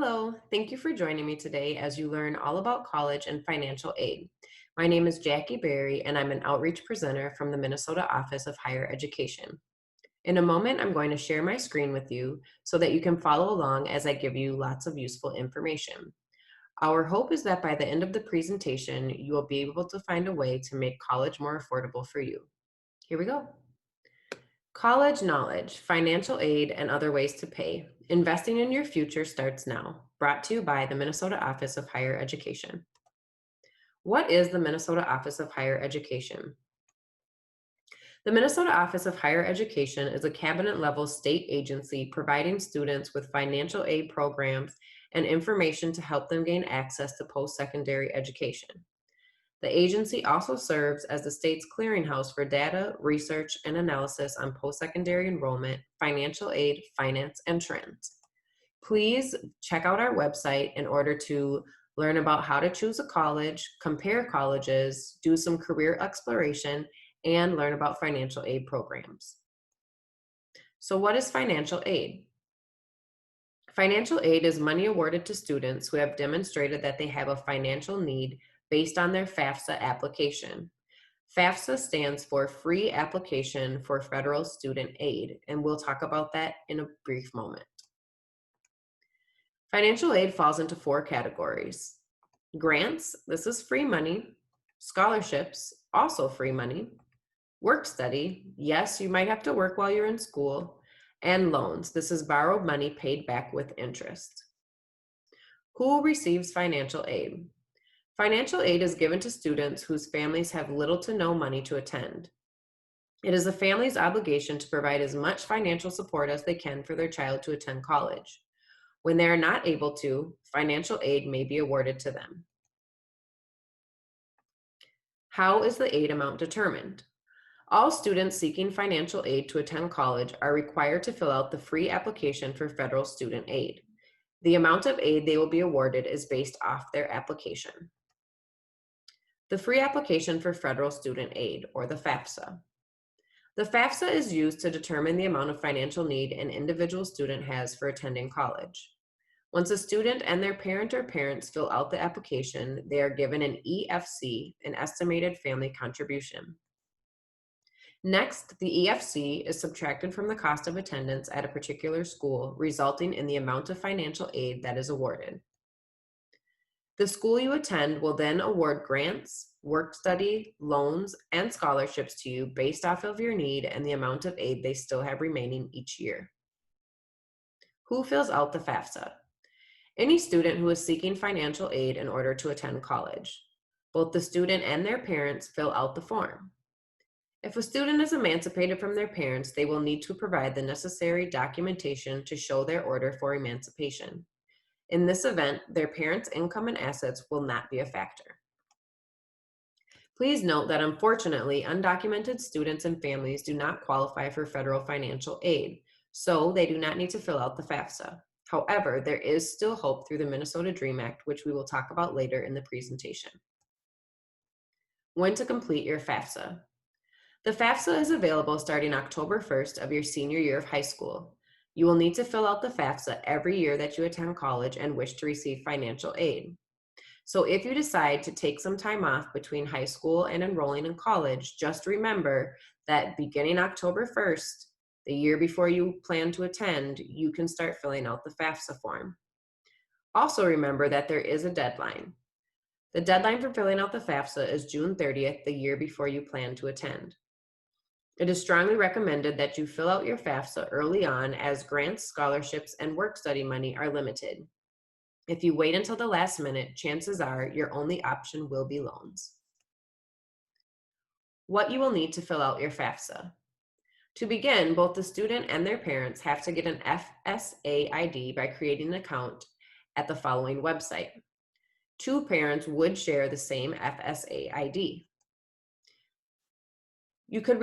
Hello, thank you for joining me today as you learn all about college and financial aid. My name is Jackie Berry, and I'm an outreach presenter from the Minnesota Office of Higher Education. In a moment, I'm going to share my screen with you so that you can follow along as I give you lots of useful information. Our hope is that by the end of the presentation, you will be able to find a way to make college more affordable for you. Here we go. College knowledge, financial aid, and other ways to pay. Investing in your future starts now. Brought to you by the Minnesota Office of Higher Education. What is the Minnesota Office of Higher Education? The Minnesota Office of Higher Education is a cabinet-level state agency providing students with financial aid programs and information to help them gain access to post-secondary education. The agency also serves as the state's clearinghouse for data, research, and analysis on post-secondary enrollment, financial aid, finance, and trends. Please check out our website in order to learn about how to choose a college, compare colleges, do some career exploration, and learn about financial aid programs. So what is financial aid? Financial aid is money awarded to students who have demonstrated that they have a financial need based on their F.A.F.S.A application. F.A.F.S.A stands for Free Application for Federal Student Aid, and we'll talk about that in a brief moment. Financial aid falls into 4 categories. Grants, this is free money. Scholarships, also free money. Work study, yes, you might have to work while you're in school. And loans, this is borrowed money paid back with interest. Who receives financial aid? Financial aid is given to students whose families have little to no money to attend. It is the family's obligation to provide as much financial support as they can for their child to attend college. When they are not able to, financial aid may be awarded to them. How is the aid amount determined? All students seeking financial aid to attend college are required to fill out the free application for federal student aid. The amount of aid they will be awarded is based off their application. The free application for federal student aid, or the F.A.F.S.A. The F.A.F.S.A is used to determine the amount of financial need an individual student has for attending college. Once a student and their parent or parents fill out the application, they are given an EFC, an estimated family contribution. Next, the EFC is subtracted from the cost of attendance at a particular school, resulting in the amount of financial aid that is awarded. The school you attend will then award grants, work study, loans, and scholarships to you based off of your need and the amount of aid they still have remaining each year. Who fills out the F.A.F.S.A? Any student who is seeking financial aid in order to attend college. Both the student and their parents fill out the form. If a student is emancipated from their parents, they will need to provide the necessary documentation to show their order for emancipation. In this event, their parents' income and assets will not be a factor. Please note that unfortunately, undocumented students and families do not qualify for federal financial aid, so they do not need to fill out the F.A.F.S.A. However, there is still hope through the Minnesota DREAM Act, which we will talk about later in the presentation. When to complete your F.A.F.S.A. The F.A.F.S.A is available starting October 1st of your senior year of high school. You will need to fill out the F.A.F.S.A every year that you attend college and wish to receive financial aid. So if you decide to take some time off between high school and enrolling in college, just remember that beginning October 1st, the year before you plan to attend, you can start filling out the F.A.F.S.A form. Also remember that there is a deadline. The deadline for filling out the F.A.F.S.A is June 30th, the year before you plan to attend. It is strongly recommended that you fill out your F.A.F.S.A early on, as grants, scholarships, and work study money are limited. If you wait until the last minute, chances are your only option will be loans. What you will need to fill out your F.A.F.S.A. To begin, both the student and their parents have to get an F.S.A ID by creating an account at the following website. 2 parents would share the same F.S.A ID. You could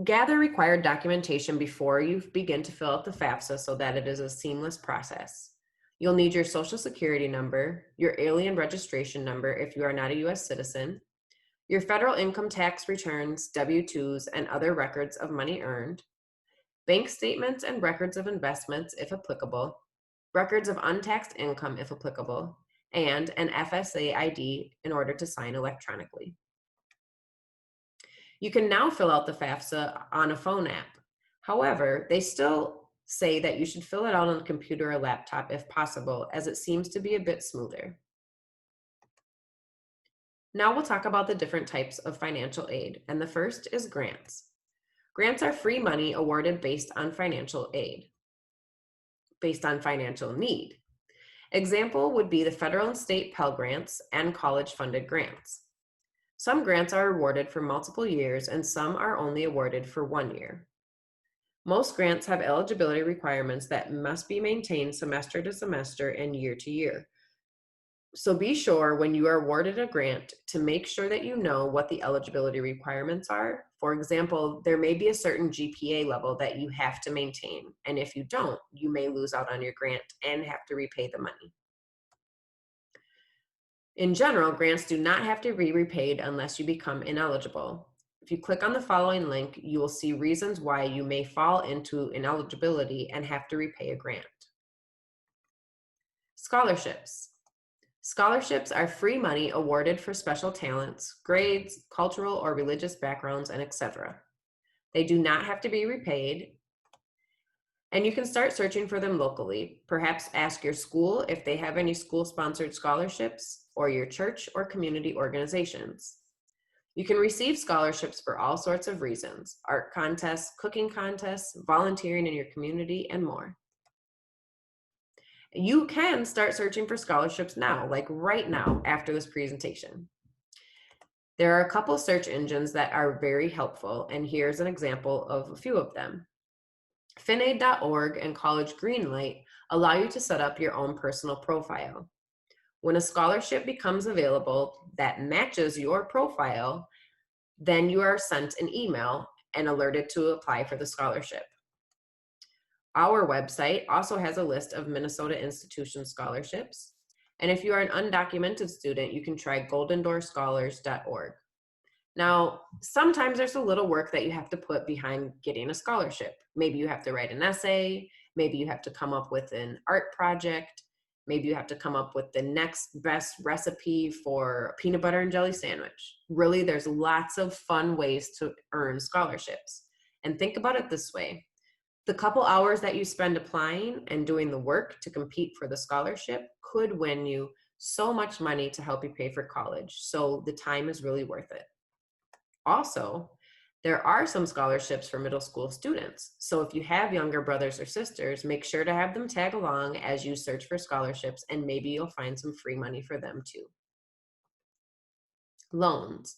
gather required documentation before you begin to fill out the F.A.F.S.A so that it is a seamless process. You'll need your social security number, your alien registration number if you are not a U.S. citizen, your federal income tax returns, W-2s, and other records of money earned, bank statements and records of investments if applicable, records of untaxed income if applicable, and an FSA ID in order to sign electronically. You can now fill out the FAFSA on a phone app. However, they still say that you should fill it out on a computer or laptop if possible, as it seems to be a bit smoother. Now we'll talk about the different types of financial aid, and the first is grants. Grants are free money awarded based on financial aid, based on financial need. Example would be the federal and state Pell Grants and college-funded grants. Some grants are awarded for multiple years and some are only awarded for 1 year. Most grants have eligibility requirements that must be maintained semester to semester and year to year. So be sure when you are awarded a grant to make sure that you know what the eligibility requirements are. For example, there may be a certain GPA level that you have to maintain, and if you don't, you may lose out on your grant and have to repay the money. In general, grants do not have to be repaid unless you become ineligible. If you click on the following link, you will see reasons why you may fall into ineligibility and have to repay a grant. Scholarships. Scholarships are free money awarded for special talents, grades, cultural or religious backgrounds, and etc. They do not have to be repaid, and you can start searching for them locally. Perhaps ask your school if they have any school-sponsored scholarships, or your church or community organizations. You can receive scholarships for all sorts of reasons: art contests, cooking contests, volunteering in your community, and more. You can start searching for scholarships now, like right now after this presentation. There are a couple search engines that are very helpful, and here's an example of a few of them. Finaid.org and College Greenlight allow you to set up your own personal profile. When a scholarship becomes available that matches your profile, then you are sent an email and alerted to apply for the scholarship. Our website also has a list of Minnesota institution scholarships. And if you are an undocumented student, you can try goldendoorscholars.org. Now, sometimes there's a little work that you have to put behind getting a scholarship. Maybe you have to write an essay, maybe you have to come up with an art project, maybe you have to come up with the next best recipe for a peanut butter and jelly sandwich. Really, there's lots of fun ways to earn scholarships. And think about it this way: the couple hours that you spend applying and doing the work to compete for the scholarship could win you so much money to help you pay for college. So the time is really worth it. Also, there are some scholarships for middle school students. So if you have younger brothers or sisters, make sure to have them tag along as you search for scholarships, and maybe you'll find some free money for them too. Loans.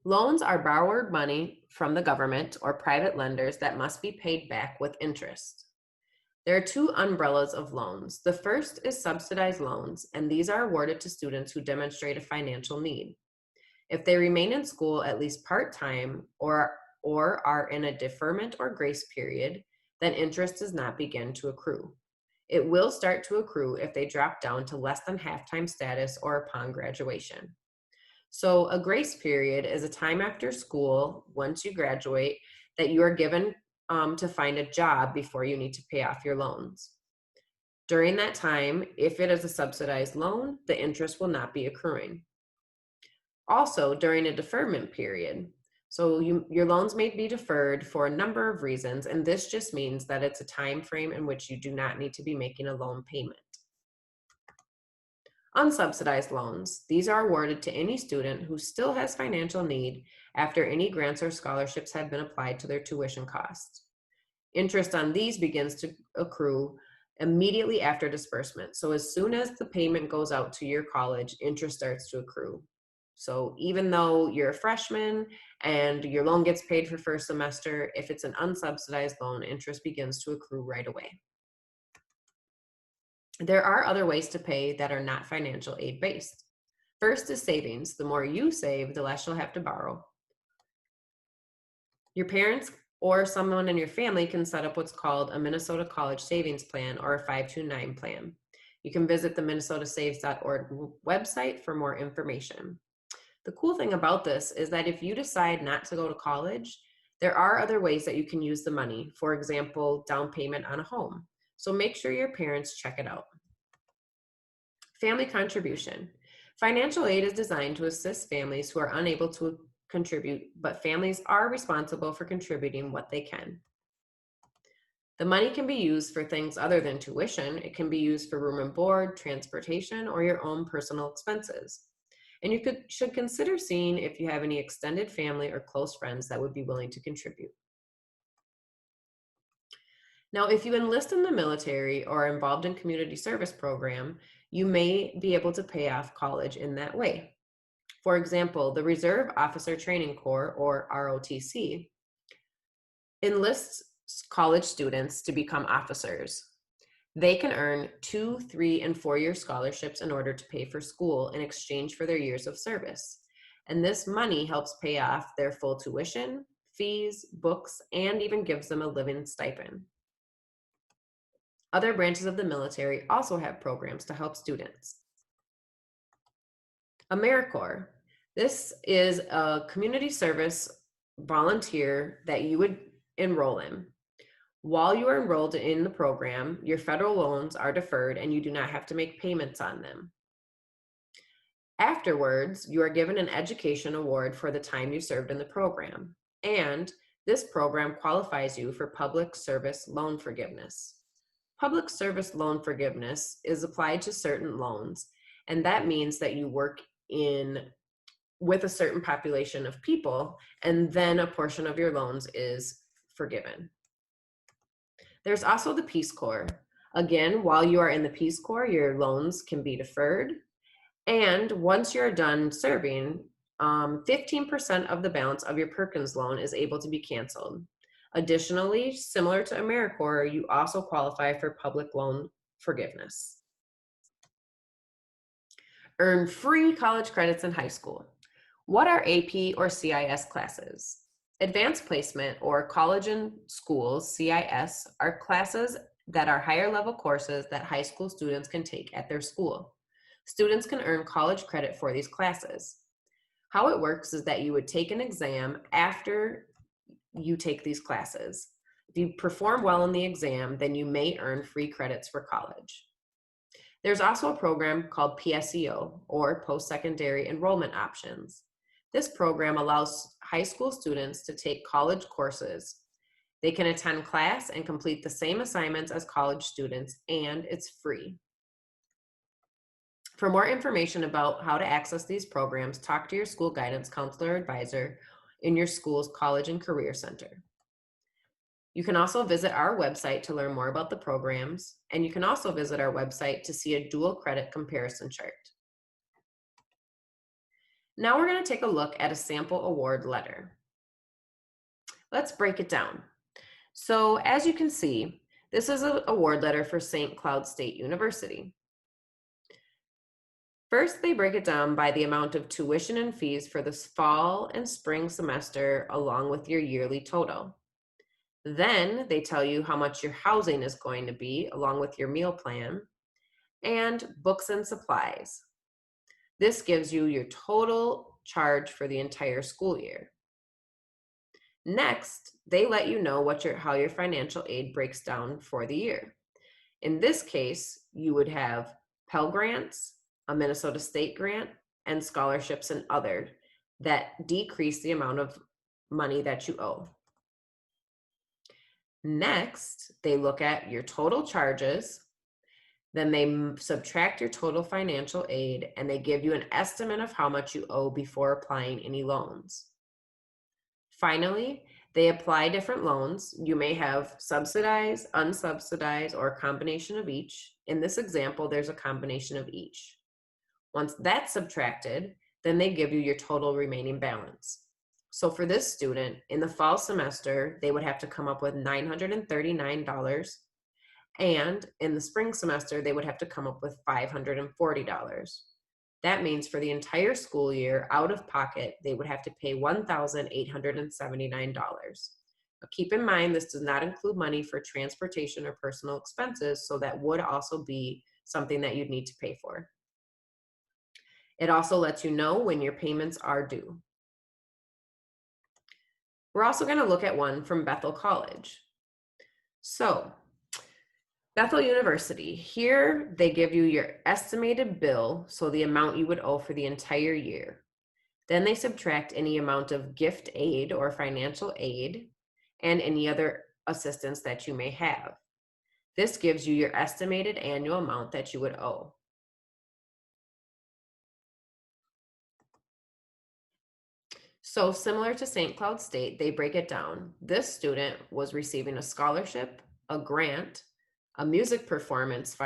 Loans are borrowed money from the government or private lenders that must be paid back with interest. There are two umbrellas of loans. The first is subsidized loans, and these are awarded to students who demonstrate a financial need. If they remain in school at least part-time or are in a deferment or grace period, then interest does not begin to accrue. It will start to accrue if they drop down to less than half-time status or upon graduation. So a grace period is a time after school, once you graduate, that you are given to find a job before you need to pay off your loans. During that time, if it is a subsidized loan, the interest will not be accruing. Also, during a deferment period, so your loans may be deferred for a number of reasons, and this just means that it's a time frame in which you do not need to be making a loan payment. Unsubsidized loans. These are awarded to any student who still has financial need after any grants or scholarships have been applied to their tuition costs. Interest on these begins to accrue immediately after disbursement. So as soon as the payment goes out to your college, interest starts to accrue. So even though you're a freshman and your loan gets paid for first semester, if it's an unsubsidized loan, interest begins to accrue right away. There are other ways to pay that are not financial aid based. First is savings. The more you save, the less you'll have to borrow. Your parents or someone in your family can set up what's called a Minnesota College Savings Plan or a 529 plan. You can visit the minnesotasaves.org website for more information. The cool thing about this is that if you decide not to go to college, there are other ways that you can use the money. For example, down payment on a home. So make sure your parents check it out. Family contribution. Financial aid is designed to assist families who are unable to contribute, but families are responsible for contributing what they can. The money can be used for things other than tuition. It can be used for room and board, transportation, or your own personal expenses. And you should consider seeing if you have any extended family or close friends that would be willing to contribute. Now, if you enlist in the military or are involved in community service program, you may be able to pay off college in that way. For example, the Reserve Officer Training Corps, or ROTC, enlists college students to become officers. They can earn 2, 3, and 4-year scholarships in order to pay for school in exchange for their years of service. And this money helps pay off their full tuition, fees, books, and even gives them a living stipend. Other branches of the military also have programs to help students. AmeriCorps. This is a community service volunteer that you would enroll in. While you are enrolled in the program, your federal loans are deferred and you do not have to make payments on them. Afterwards, you are given an education award for the time you served in the program, and this program qualifies you for public service loan forgiveness. Public service loan forgiveness is applied to certain loans, and that means that you work with a certain population of people, and then a portion of your loans is forgiven. There's also the Peace Corps. Again, while you are in the Peace Corps, your loans can be deferred. And once you're done serving, 15% of the balance of your Perkins loan is able to be canceled. Additionally, similar to AmeriCorps, you also qualify for public loan forgiveness. Earn free college credits in high school. What are AP or CIS classes? Advanced placement, or college and schools, CIS, are classes that are higher level courses that high school students can take at their school. Students can earn college credit for these classes. How it works is that you would take an exam after you take these classes. If you perform well in the exam, then you may earn free credits for college. There's also a program called PSEO, or Post-Secondary Enrollment Options. This program allows high school students to take college courses. They can attend class and complete the same assignments as college students, and it's free. For more information about how to access these programs, talk to your school guidance counselor or advisor in your school's college and career center. You can also visit our website to learn more about the programs, and you can also visit our website to see a dual credit comparison chart. Now we're going to take a look at a sample award letter. Let's break it down. So as you can see, this is an award letter for St. Cloud State University. First, they break it down by the amount of tuition and fees for this fall and spring semester, along with your yearly total. Then they tell you how much your housing is going to be, along with your meal plan, and books and supplies. This gives you your total charge for the entire school year. Next, they let you know how your financial aid breaks down for the year. In this case, you would have Pell Grants, a Minnesota State grant, and scholarships and other that decrease the amount of money that you owe. Next, they look at your total charges, then they subtract your total financial aid, and they give you an estimate of how much you owe before applying any loans. Finally, they apply different loans. You may have subsidized, unsubsidized, or a combination of each. In this example, there's a combination of each. Once that's subtracted, then they give you your total remaining balance. So for this student, in the fall semester, they would have to come up with $939, and in the spring semester, they would have to come up with $540. That means for the entire school year, out of pocket, they would have to pay $1,879. Now keep in mind, this does not include money for transportation or personal expenses, so that would also be something that you'd need to pay for. It also lets you know when your payments are due. We're also going to look at one from Bethel College. So, Bethel University, here they give you your estimated bill, so the amount you would owe for the entire year. Then they subtract any amount of gift aid or financial aid and any other assistance that you may have. This gives you your estimated annual amount that you would owe. So similar to St. Cloud State, they break it down. This student was receiving a scholarship, a grant, a music performance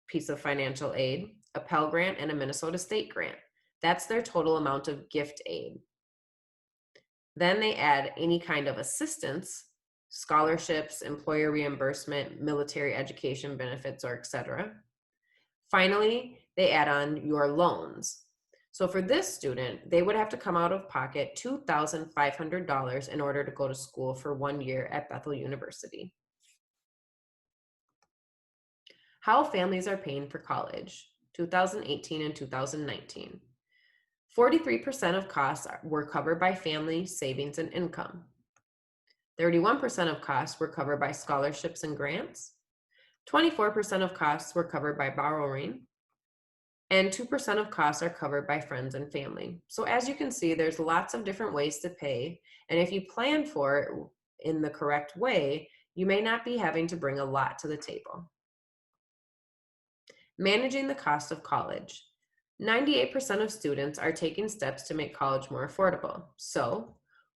piece of financial aid, a Pell Grant, and a Minnesota State grant. That's their total amount of gift aid. Then they add any kind of assistance, scholarships, employer reimbursement, military education benefits, or etc. Finally, they add on your loans. So for this student, they would have to come out of pocket $2,500 in order to go to school for 1 year at Bethel University. How families are paying for college, 2018 and 2019. 43% of costs were covered by family savings and income. 31% of costs were covered by scholarships and grants. 24% of costs were covered by borrowing. And 2% of costs are covered by friends and family. So as you can see, there's lots of different ways to pay. And if you plan for it in the correct way, you may not be having to bring a lot to the table. Managing the cost of college. 98% of students are taking steps to make college more affordable. So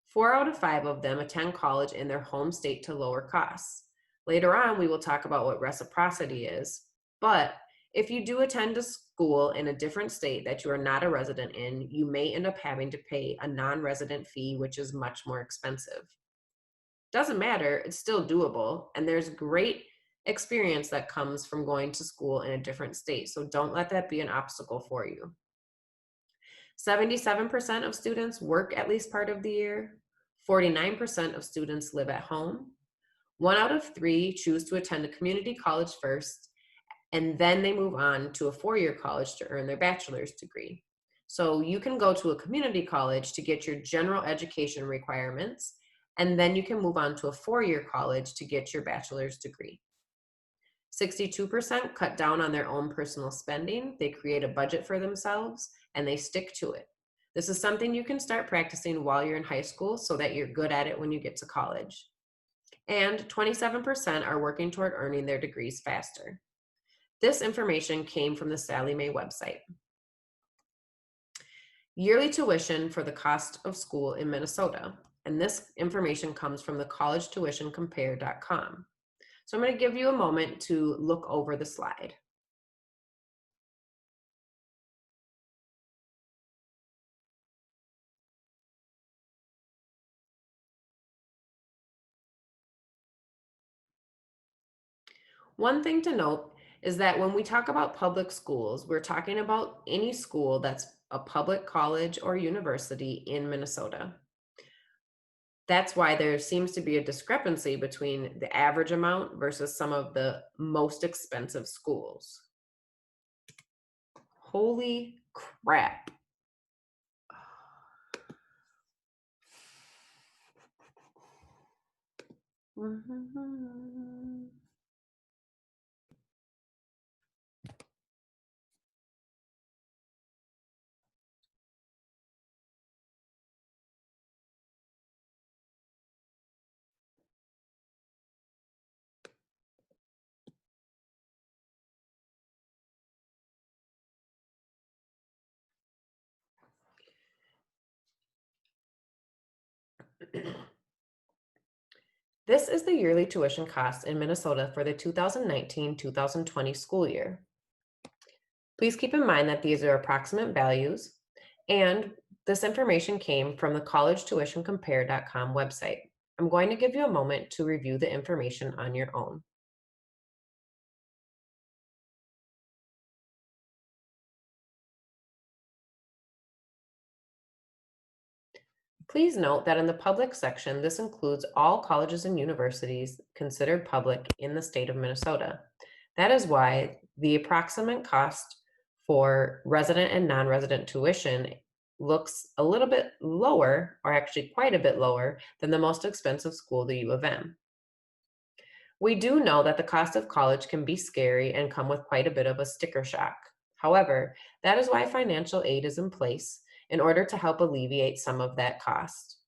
4 out of 5 of them attend college in their home state to lower costs. Later on, we will talk about what reciprocity is, but if you do attend a school in a different state that you are not a resident in, you may end up having to pay a non-resident fee, which is much more expensive. Doesn't matter, it's still doable, and there's great experience that comes from going to school in a different state, so don't let that be an obstacle for you. 77% of students work at least part of the year. 49% of students live at home. 1 out of 3 choose to attend a community college first, and then they move on to a 4-year college to earn their bachelor's degree. So you can go to a community college to get your general education requirements, and then you can move on to a 4-year college to get your bachelor's degree. 62% cut down on their own personal spending. They create a budget for themselves and they stick to it. This is something you can start practicing while you're in high school so that you're good at it when you get to college. And 27% are working toward earning their degrees faster. This information came from the Sallie Mae website. Yearly tuition for the cost of school in Minnesota. And this information comes from the collegetuitioncompare.com. So I'm going to give you a moment to look over the slide. One thing to note is that when we talk about public schools, we're talking about any school that's a public college or university in Minnesota. That's why there seems to be a discrepancy between the average amount versus some of the most expensive schools. Holy crap. This is the yearly tuition cost in Minnesota for the 2019-2020 school year. Please keep in mind that these are approximate values, and this information came from the collegetuitioncompare.com website. I'm going to give you a moment to review the information on your own. Please note that in the public section, this includes all colleges and universities considered public in the state of Minnesota. That is why the approximate cost for resident and non-resident tuition looks a little bit lower, or actually quite a bit lower, than the most expensive school, the U of M. We do know that the cost of college can be scary and come with quite a bit of a sticker shock. However, that is why financial aid is in place in order to help alleviate some of that cost.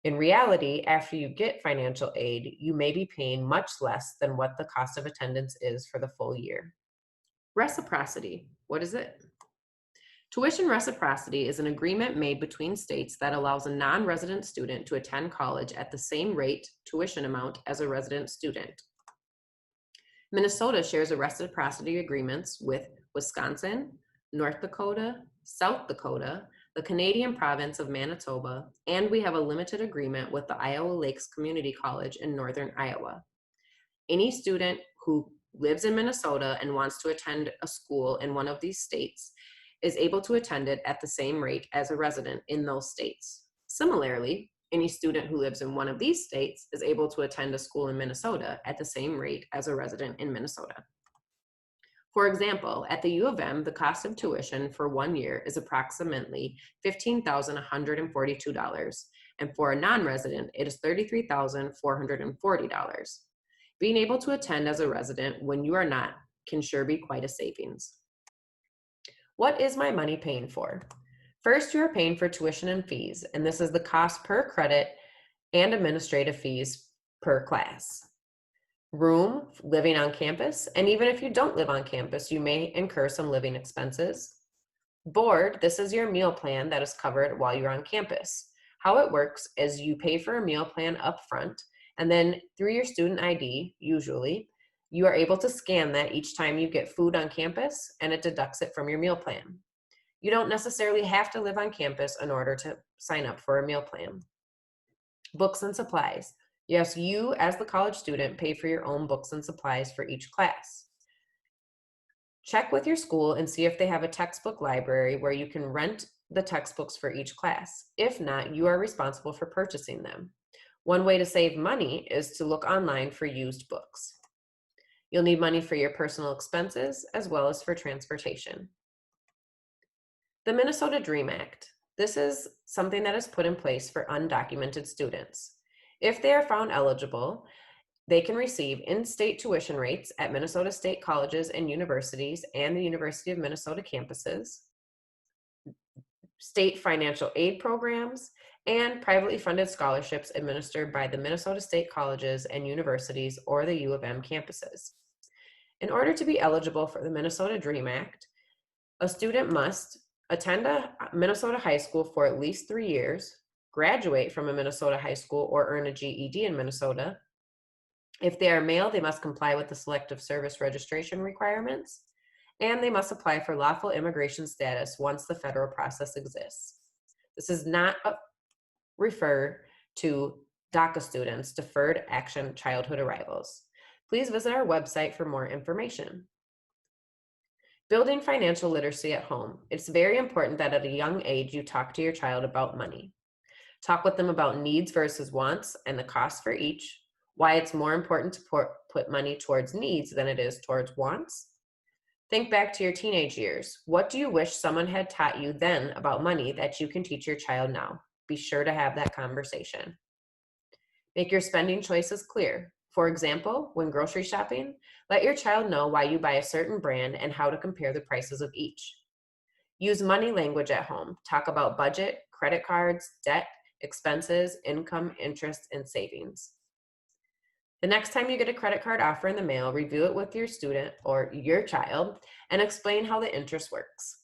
In reality, after you get financial aid, you may be paying much less than what the cost of attendance is for the full year. Reciprocity, what is it? Tuition reciprocity is an agreement made between states that allows a non-resident student to attend college at the same rate tuition amount as a resident student. Minnesota shares a reciprocity agreements with Wisconsin, North Dakota, South Dakota, the Canadian province of Manitoba, and we have a limited agreement with the Iowa Lakes Community College in northern Iowa. Any student who lives in Minnesota and wants to attend a school in one of these states is able to attend it at the same rate as a resident in those states. Similarly, any student who lives in one of these states is able to attend a school in Minnesota at the same rate as a resident in Minnesota. For example, at the U of M, the cost of tuition for 1 year is approximately $15,142, and for a non-resident, it is $33,440. Being able to attend as a resident when you are not can sure be quite a savings. What is my money paying for? First, you are paying for tuition and fees, and this is the cost per credit and administrative fees per class. Room, living on campus, and even if you don't live on campus, you may incur some living expenses. Board, this is your meal plan that is covered while you're on campus. How it works is you pay for a meal plan up front, and then through your student ID, usually, you are able to scan that each time you get food on campus, and it deducts it from your meal plan. You don't necessarily have to live on campus in order to sign up for a meal plan. Books and supplies. Yes, you as the college student pay for your own books and supplies for each class. Check with your school and see if they have a textbook library where you can rent the textbooks for each class. If not, you are responsible for purchasing them. One way to save money is to look online for used books. You'll need money for your personal expenses as well as for transportation. The Minnesota Dream Act. This is something that is put in place for undocumented students. If they are found eligible, they can receive in-state tuition rates at Minnesota state colleges and universities and the University of Minnesota campuses, state financial aid programs, and privately funded scholarships administered by the Minnesota state colleges and universities or the U of M campuses. In order to be eligible for the Minnesota Dream Act, a student must attend a Minnesota high school for at least 3 years, graduate from a Minnesota high school or earn a GED in Minnesota. If they are male, they must comply with the selective service registration requirements, and they must apply for lawful immigration status once the federal process exists. This does not refer to DACA students, Deferred Action Childhood Arrivals. Please visit our website for more information. Building financial literacy at home. It's very important that at a young age you talk to your child about money. Talk with them about needs versus wants and the cost for each, why it's more important to put money towards needs than it is towards wants. Think back to your teenage years. What do you wish someone had taught you then about money that you can teach your child now? Be sure to have that conversation. Make your spending choices clear. For example, when grocery shopping, let your child know why you buy a certain brand and how to compare the prices of each. Use money language at home. Talk about budget, credit cards, debt, expenses, income, interest, and savings. The next time you get a credit card offer in the mail, review it with your student or your child and explain how the interest works.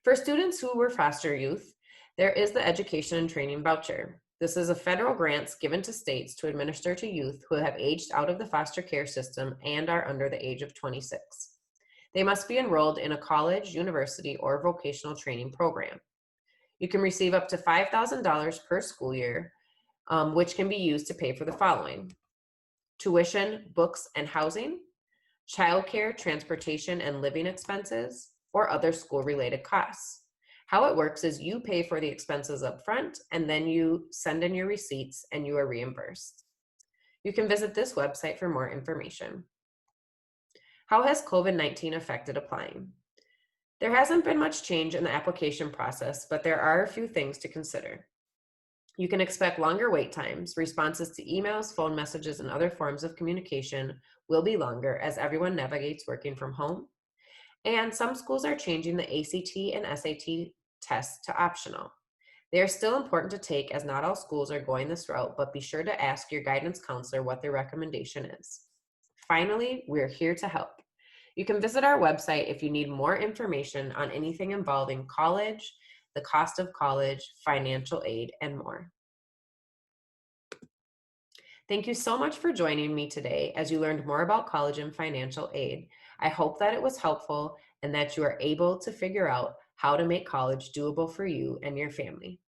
For students who were foster youth, there is the Education and Training Voucher. This is a federal grant given to states to administer to youth who have aged out of the foster care system and are under the age of 26. They must be enrolled in a college, university, or vocational training program. You can receive up to $5,000 per school year, which can be used to pay for the following: tuition, books, and housing, childcare, transportation, and living expenses, or other school-related costs. How it works is you pay for the expenses up front, and then you send in your receipts and you are reimbursed. You can visit this website for more information. How has COVID-19 affected applying? There hasn't been much change in the application process, but there are a few things to consider. You can expect longer wait times. Responses to emails, phone messages, and other forms of communication will be longer as everyone navigates working from home. And some schools are changing the ACT and SAT tests to optional. They are still important to take as not all schools are going this route, but be sure to ask your guidance counselor what their recommendation is. Finally, we're here to help. You can visit our website if you need more information on anything involving college, the cost of college, financial aid, and more. Thank you so much for joining me today as you learned more about college and financial aid. I hope that it was helpful and that you are able to figure out how to make college doable for you and your family.